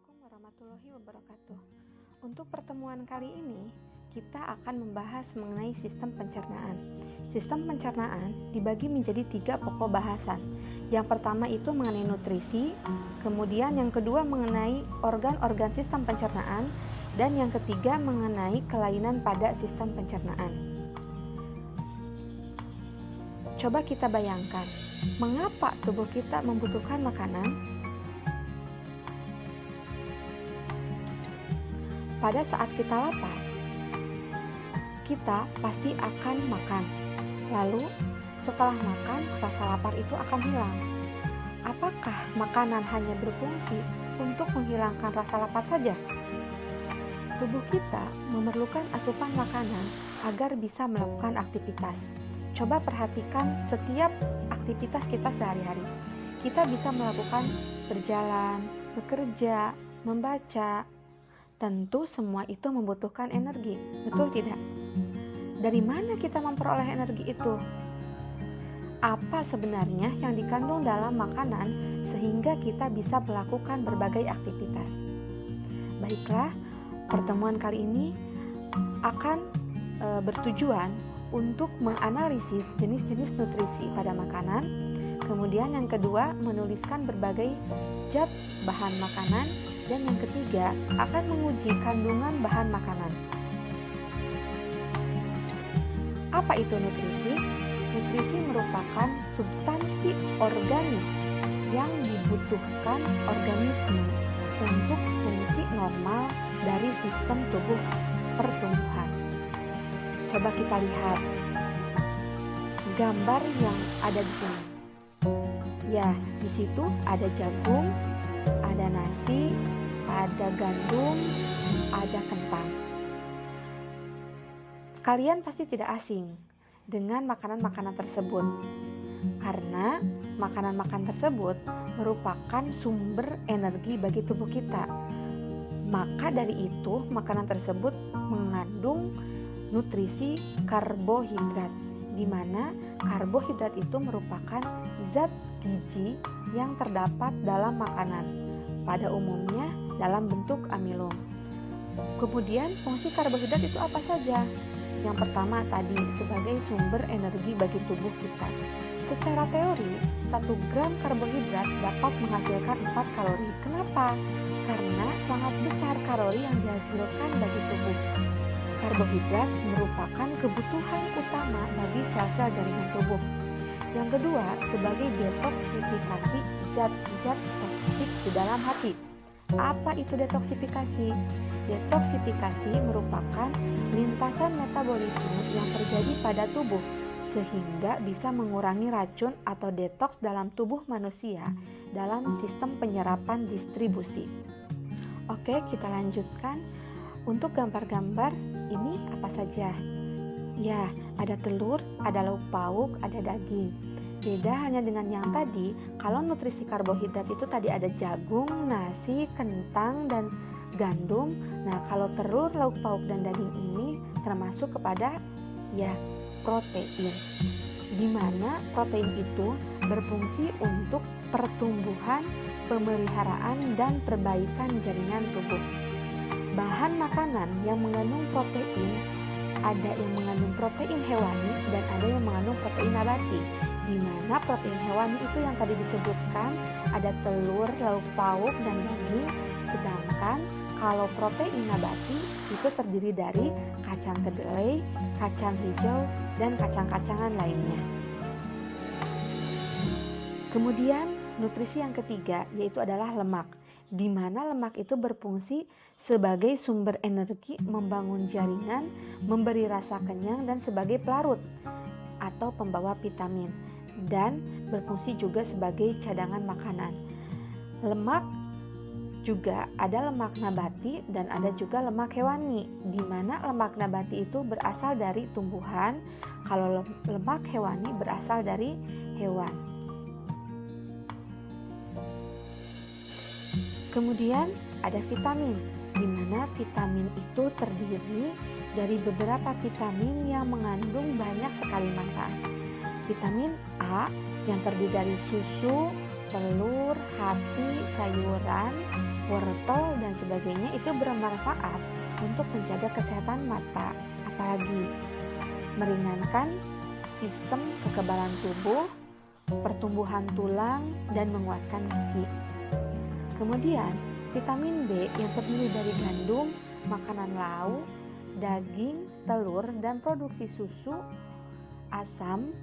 Assalamualaikum warahmatullahi wabarakatuh. Untuk pertemuan kali ini, kita akan membahas mengenai sistem pencernaan. Sistem pencernaan dibagi menjadi 3 pokok bahasan. Yang pertama itu mengenai nutrisi, kemudian yang kedua mengenai organ-organ sistem pencernaan, dan yang ketiga mengenai kelainan pada sistem pencernaan. Coba kita bayangkan, mengapa tubuh kita membutuhkan makanan? Pada saat kita lapar, kita pasti akan makan. Lalu, setelah makan, rasa lapar itu akan hilang. Apakah makanan hanya berfungsi untuk menghilangkan rasa lapar saja? Tubuh kita memerlukan asupan makanan agar bisa melakukan aktivitas. Coba perhatikan setiap aktivitas kita sehari-hari. Kita bisa melakukan berjalan, bekerja, membaca. Tentu semua itu membutuhkan energi, betul tidak? Dari mana kita memperoleh energi itu? Apa sebenarnya yang dikandung dalam makanan sehingga kita bisa melakukan berbagai aktivitas? Baiklah, pertemuan kali ini akan bertujuan untuk menganalisis jenis-jenis nutrisi pada makanan. Kemudian yang kedua, menuliskan berbagai zat bahan makanan. Dan yang ketiga, akan menguji kandungan bahan makanan. Apa itu nutrisi? Nutrisi merupakan substansi organik yang dibutuhkan organisme untuk fungsi normal dari sistem tubuh pertumbuhan. Coba kita lihat gambar yang ada di sini. Ya, di situ ada jagung, ada nasi, ada gandum, ada kentang. Kalian pasti tidak asing dengan makanan-makanan tersebut, karena makanan-makanan tersebut merupakan sumber energi bagi tubuh kita. Maka dari itu, makanan tersebut mengandung nutrisi karbohidrat, di mana karbohidrat itu merupakan zat gizi yang terdapat dalam makanan, pada umumnya dalam bentuk amilum. Kemudian fungsi karbohidrat itu apa saja? Yang pertama tadi, sebagai sumber energi bagi tubuh kita. Secara teori, 1 gram karbohidrat dapat menghasilkan 4 kalori. Kenapa? Karena sangat besar kalori yang dihasilkan bagi tubuh. Karbohidrat merupakan kebutuhan utama bagi sel-sel jaringan tubuh. Yang kedua, sebagai detoksifikasi zat-zat toksik di dalam hati. Apa itu detoksifikasi? Detoksifikasi merupakan lintasan metabolisme yang terjadi pada tubuh sehingga bisa mengurangi racun atau detoks dalam tubuh manusia dalam sistem penyerapan distribusi. Oke, kita lanjutkan. Untuk gambar-gambar ini apa saja? Ya, ada telur, ada lauk pauk, ada daging. Beda hanya dengan yang tadi, kalau nutrisi karbohidrat itu tadi ada jagung, nasi, kentang, dan gandum. Nah, kalau telur, lauk pauk, dan daging ini termasuk kepada protein. Di mana protein itu berfungsi untuk pertumbuhan, pemeliharaan, dan perbaikan jaringan tubuh. Bahan makanan yang mengandung protein, ada yang mengandung protein hewani dan ada yang mengandung protein nabati. Di mana protein hewani itu yang tadi disebutkan ada telur, lauk pauk, dan daging. Sedangkan kalau protein nabati itu terdiri dari kacang kedelai, kacang hijau, dan kacang-kacangan lainnya. Kemudian nutrisi yang ketiga yaitu adalah lemak. Di mana lemak itu berfungsi sebagai sumber energi, membangun jaringan, memberi rasa kenyang, dan sebagai pelarut atau pembawa vitamin, dan berfungsi juga sebagai cadangan makanan. Lemak juga ada lemak nabati dan ada juga lemak hewani, di mana lemak nabati itu berasal dari tumbuhan, kalau lemak hewani berasal dari hewan. Kemudian ada vitamin, di mana vitamin itu terdiri dari beberapa vitamin yang mengandung banyak sekali manfaat. Vitamin A yang terdiri dari susu, telur, hati, sayuran, wortel, dan sebagainya itu bermanfaat untuk menjaga kesehatan mata, apalagi meringankan sistem kekebalan tubuh, pertumbuhan tulang, dan menguatkan gigi. Kemudian, vitamin B yang terdiri dari gandum, makanan lauk, daging, telur, dan produksi susu, asam,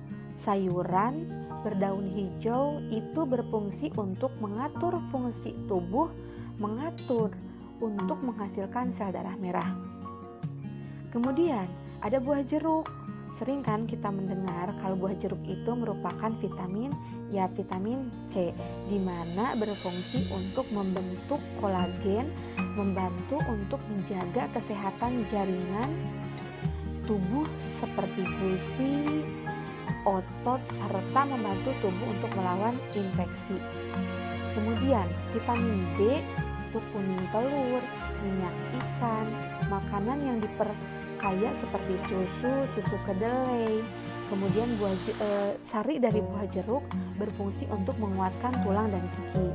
sayuran, berdaun hijau itu berfungsi untuk mengatur fungsi tubuh, mengatur untuk menghasilkan sel darah merah. Kemudian, ada buah jeruk. Sering kan kita mendengar kalau buah jeruk itu merupakan vitamin C, di mana berfungsi untuk membentuk kolagen, membantu untuk menjaga kesehatan jaringan tubuh seperti gusi, otot, serta membantu tubuh untuk melawan infeksi. Kemudian, vitamin D untuk kuning telur, minyak ikan, makanan yang diperkaya seperti susu kedelai. Kemudian sari dari buah jeruk berfungsi untuk menguatkan tulang dan gigi.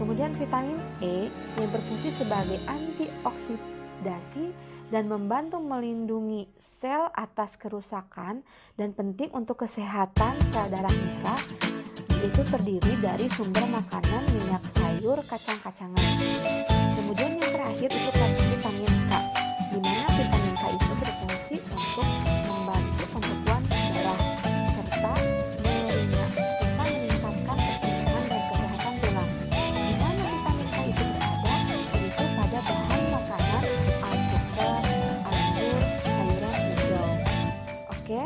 Kemudian vitamin E yang berfungsi sebagai antioksidasi dan membantu melindungi sel atas kerusakan dan penting untuk kesehatan sel darah merah. Itu terdiri dari sumber makanan, minyak sayur, kacang-kacangan. Kemudian yang terakhir itu vitamin K, di mana vitamin K itu berfungsi untuk membantu pembekuan darah serta meningkatkan pertumbuhan dan kesehatan tulang. Di mana vitamin K itu berada? Yaitu pada bahan makanan alpukat, anggur, sayuran hijau. Oke.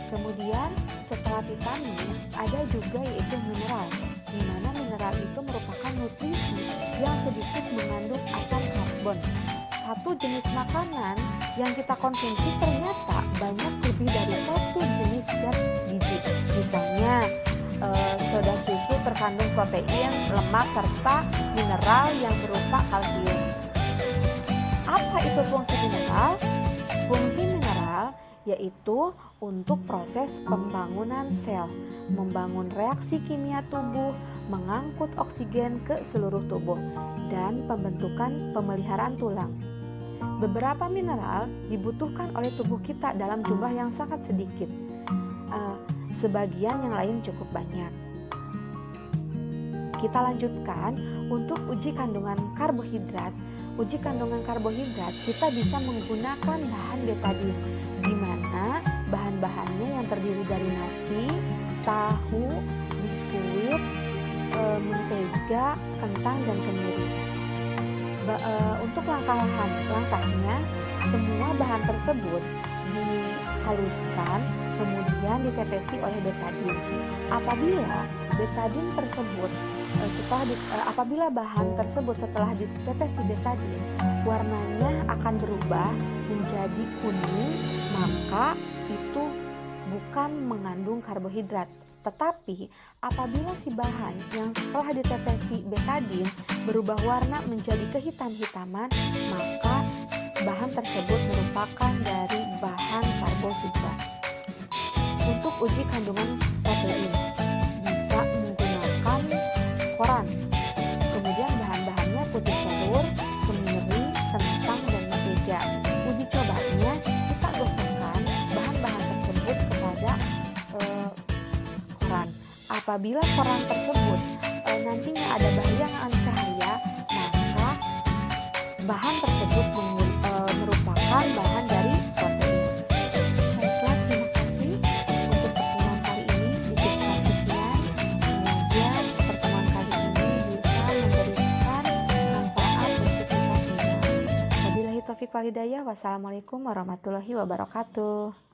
Kemudian setelah vitamin ada juga yaitu mineral, di mana mineral itu merupakan nutrisi yang sedikit mengandung asam karbon. Satu jenis makanan yang kita konsumsi ternyata banyak lebih dari satu jenis zat gizi. Misalnya soda susu terkandung protein, lemak, serta mineral yang berupa kalsium. Apa itu fungsi mineral? Fungsi mineral yaitu untuk proses pembangunan sel, membangun reaksi kimia tubuh, mengangkut oksigen ke seluruh tubuh, dan pembentukan pemeliharaan tulang. Beberapa mineral dibutuhkan oleh tubuh kita dalam jumlah yang sangat sedikit. Sebagian yang lain cukup banyak. Kita lanjutkan untuk uji kandungan karbohidrat. Uji kandungan karbohidrat kita bisa menggunakan bahan betadine, di mana bahan-bahannya yang terdiri dari nasi, tahu, biskuit, mentega, kentang, dan kemiri. Untuk langkahnya, semua bahan tersebut dihaluskan, kemudian ditetesi oleh betadine. Apabila bahan tersebut setelah ditetesi betadine, warnanya akan berubah menjadi kuning, maka itu bukan mengandung karbohidrat. Tetapi apabila si bahan yang setelah ditetesi betadine berubah warna menjadi kehitam-hitaman, maka bahan tersebut merupakan dari bahan karbohidrat. Untuk uji kandungan protein bisa menggunakan koran. Kemudian bahan-bahannya putih telur, kemiri, kentang, dan mentega. Uji cobanya kita gosokkan bahan-bahan tersebut kepada koran. Apabila koran tersebut nantinya ada bayangan cahaya, maka bahan tersebut merupakan bahan dari protein. Baiklah, terima kasih untuk pertemuan kali ini. Dikisahkan sekian. Semoga pertemuan kali ini bisa memberikan manfaat untuk kita semua. Wabillahi taufiq wal hidayah. Wassalamualaikum warahmatullahi wabarakatuh.